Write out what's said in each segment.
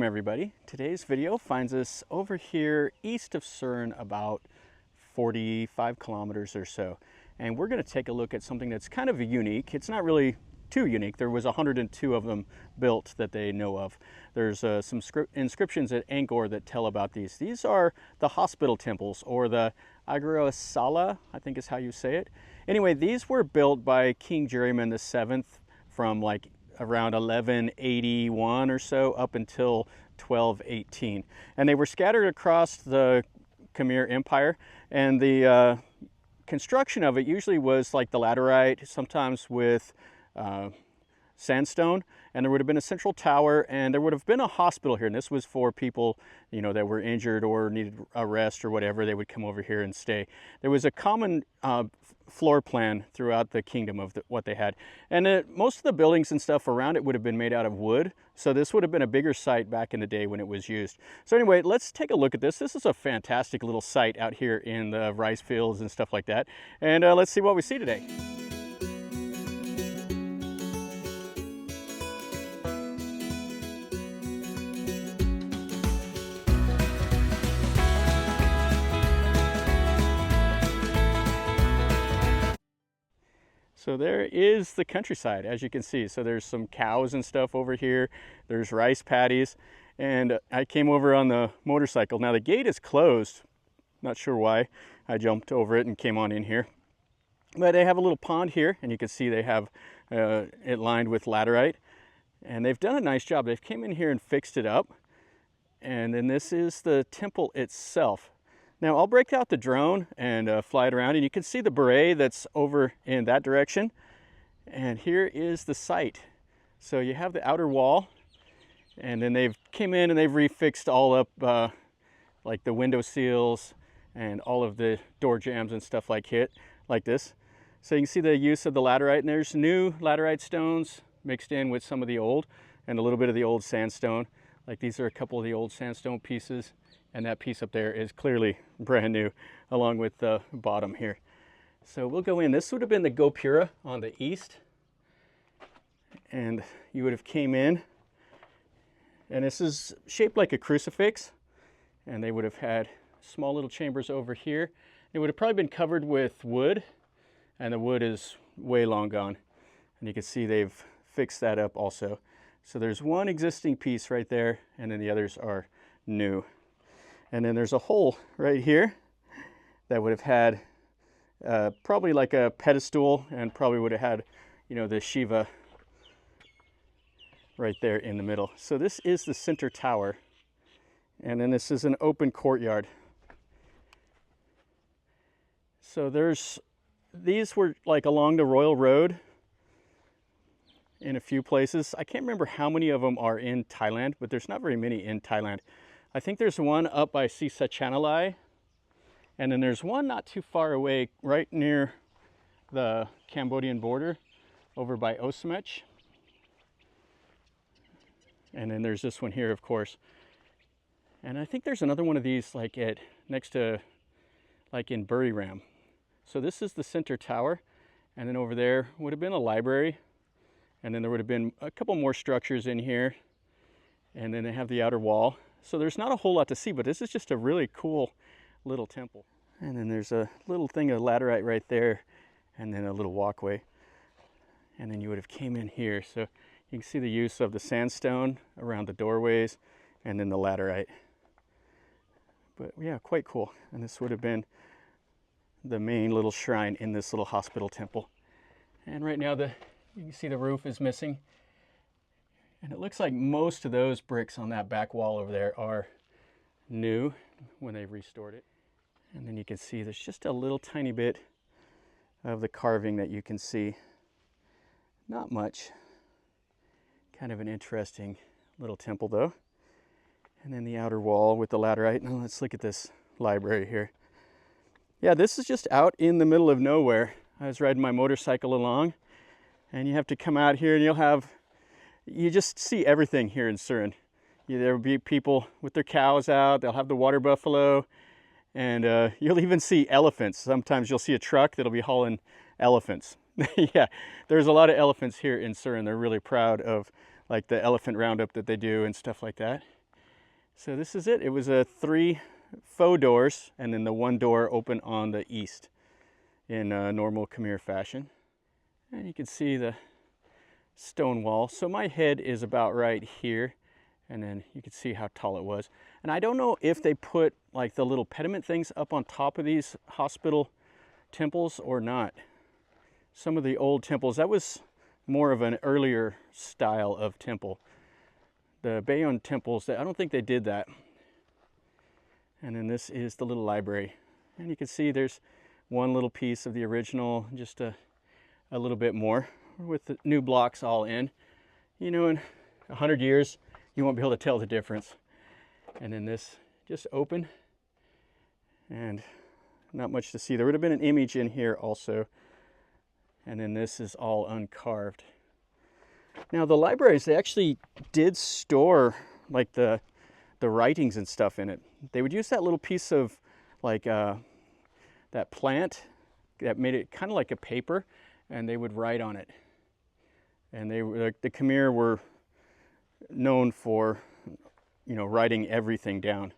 Welcome everybody. Today's video finds us over here east of Surin, about 45 kilometers or so. And we're going to take a look at something that's kind of unique. It's not really too unique. There was 102 of them built that they know of. There's some inscriptions at Angkor that tell about these. These are the hospital temples, or the Arokayasala, I think is how you say it. Anyway, these were built by King Jayaraman VII from like around 1181 or so up until 1218. And they were scattered across the Khmer Empire, and the construction of it usually was like the laterite, sometimes with sandstone, and there would have been a central tower, and there would have been a hospital here, and this was for people, you know, that were injured or needed a rest or whatever. They would come over here and stay. There was a common floor plan throughout the kingdom of what they had, and most of the buildings and stuff around it would have been made out of wood, so this would have been a bigger site back in the day when it was used. So anyway, let's take a look at this. This is a fantastic little site out here in the rice fields and stuff like that, and let's see what we see today. So there is the countryside, as you can see. So there's some cows and stuff over here. There's rice paddies. And I came over on the motorcycle. Now the gate is closed. Not sure why. I jumped over it and came on in here. But they have a little pond here, and you can see they have it lined with laterite. And they've done a nice job. They've came in here and fixed it up. And then this is the temple itself. Now I'll break out the drone and fly it around, and you can see the beret that's over in that direction. And here is the site. So you have the outer wall, and then they've came in and they've refixed all up like the window seals and all of the door jambs and stuff like this. So you can see the use of the laterite, and there's new laterite stones mixed in with some of the old and a little bit of the old sandstone. Like these are a couple of the old sandstone pieces. And that piece up there is clearly brand new, along with the bottom here. So we'll go in. This would have been the Gopura on the east. And you would have came in. And this is shaped like a crucifix. And they would have had small little chambers over here. It would have probably been covered with wood. And the wood is way long gone. And you can see they've fixed that up also. So there's one existing piece right there, and then the others are new. And then there's a hole right here that would have had probably like a pedestal, and probably would have had, you know, the Shiva right there in the middle. So this is the center tower. And then this is an open courtyard. So these were like along the Royal Road in a few places. I can't remember how many of them are in Thailand, but there's not very many in Thailand. I think there's one up by Sikhoraphum, and then there's one not too far away, right near the Cambodian border, over by Osamech. And then there's this one here, of course. And I think there's another one of these like next to, like in Buriram. So this is the center tower, and then over there would have been a library, and then there would have been a couple more structures in here, and then they have the outer wall. So there's not a whole lot to see, but this is just a really cool little temple. And then there's a little thing of laterite right there, and then a little walkway. And then you would have came in here. So you can see the use of the sandstone around the doorways, and then the laterite. But yeah, quite cool. And this would have been the main little shrine in this little hospital temple. And right now you can see the roof is missing. And it looks like most of those bricks on that back wall over there are new when they restored it. And then you can see there's just a little tiny bit of the carving that you can see. Not much. Kind of an interesting little temple though. And then the outer wall with the laterite. Now let's look at this library here. Yeah, this is just out in the middle of nowhere. I was riding my motorcycle along, and you have to come out here, and you just see everything here in Surin. There will be people with their cows out. They'll have the water buffalo, and you'll even see elephants. Sometimes you'll see a truck that'll be hauling elephants. Yeah, there's a lot of elephants here in Surin. They're really proud of like the elephant roundup that they do and stuff like that. So this is it. It was a 3 faux doors, and then the 1 door open on the east in normal Khmer fashion. And you can see the stone wall. So my head is about right here, and then you can see how tall it was. And I don't know if they put like the little pediment things up on top of these hospital temples or not. Some of the old temples, that was more of an earlier style of temple. The Bayon temples, I don't think they did that. And then this is the little library. And you can see there's one little piece of the original, just a little bit more with the new blocks all in. You know, in 100 years, you won't be able to tell the difference. And then this just open and not much to see. There would have been an image in here also. And then this is all uncarved. Now the libraries, they actually did store like the writings and stuff in it. They would use that little piece of like that plant that made it kind of like a paper, and they would write on it. And they were, the Khmer were known for, you know, writing everything down.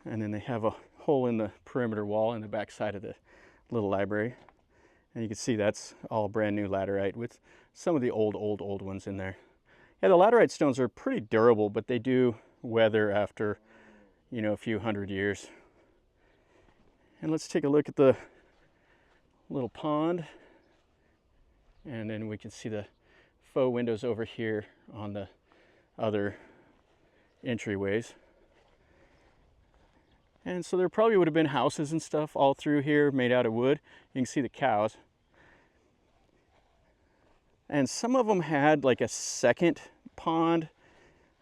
And then they have a hole in the perimeter wall in the back side of the little library. And you can see that's all brand new laterite with some of the old ones in there. Yeah, the laterite stones are pretty durable, but they do weather after, you know, a few hundred years. And let's take a look at the little pond. And then we can see the faux windows over here on the other entryways. And so there probably would have been houses and stuff all through here made out of wood. You can see the cows. And some of them had like a second pond,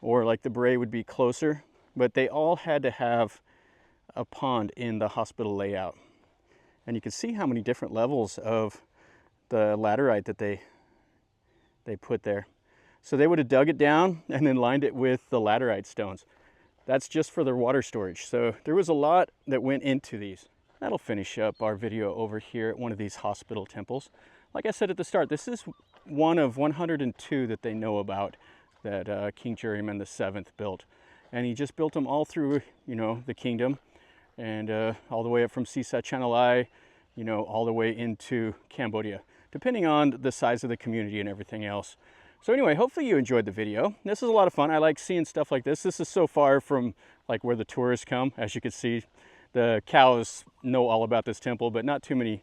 or like the brae would be closer, but they all had to have a pond in the hospital layout. And you can see how many different levels of the laterite that they put there. So they would have dug it down and then lined it with the laterite stones. That's just for their water storage. So there was a lot that went into these. That'll finish up our video over here at one of these hospital temples. Like I said at the start, this is one of 102 that they know about that King Jayaraman VII built. And he just built them all through, you know, the kingdom, and all the way up from Sisa Chanalai, you know, all the way into Cambodia, depending on the size of the community and everything else. So anyway, hopefully you enjoyed the video. This is a lot of fun. I like seeing stuff like this. This is so far from like where the tourists come. As you can see, the cows know all about this temple, but not too many,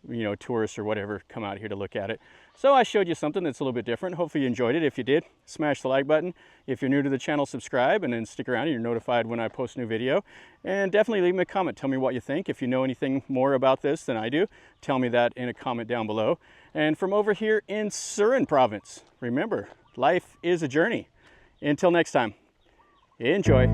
you know, tourists or whatever come out here to look at it. So I showed you something that's a little bit different. Hopefully you enjoyed it. If you did, smash the like button. If you're new to the channel, subscribe, and then stick around and you're notified when I post a new video. And definitely leave me a comment. Tell me what you think. If you know anything more about this than I do, tell me that in a comment down below. And from over here in Surin province, remember, life is a journey. Until next time, enjoy.